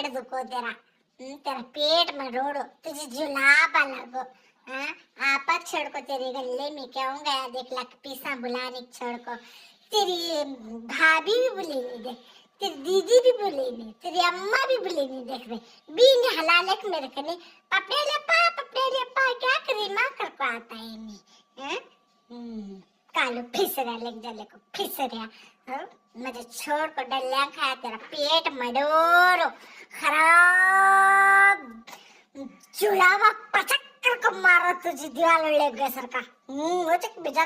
पेट दुखो तेरा, तेरा पेट मरोड़ो, तुझे जुलाबा लगो। हाँ, आपा छड़ को तेरे गले में क्या हो गया, देख लक पीसा बुलाने छड़ को। तेरी भाभी भी बुली नहीं देख, तेरी दीदी भी बुली नहीं, तेरी अम्मा भी बुली नहीं देख वे, बीन हलालक मेरे कने पपड़े पा क्या करी माँ कर को आता है नहीं, हैं? कालू फिसरा लग जाले को फिसरिया, हाँ? मुझे छोड़ को डलिया खाया, तेरा पेट मडोरो खराब जुलावा पचक कर को मारा तुझे दीवार लग गया सर का, वो चक बिजा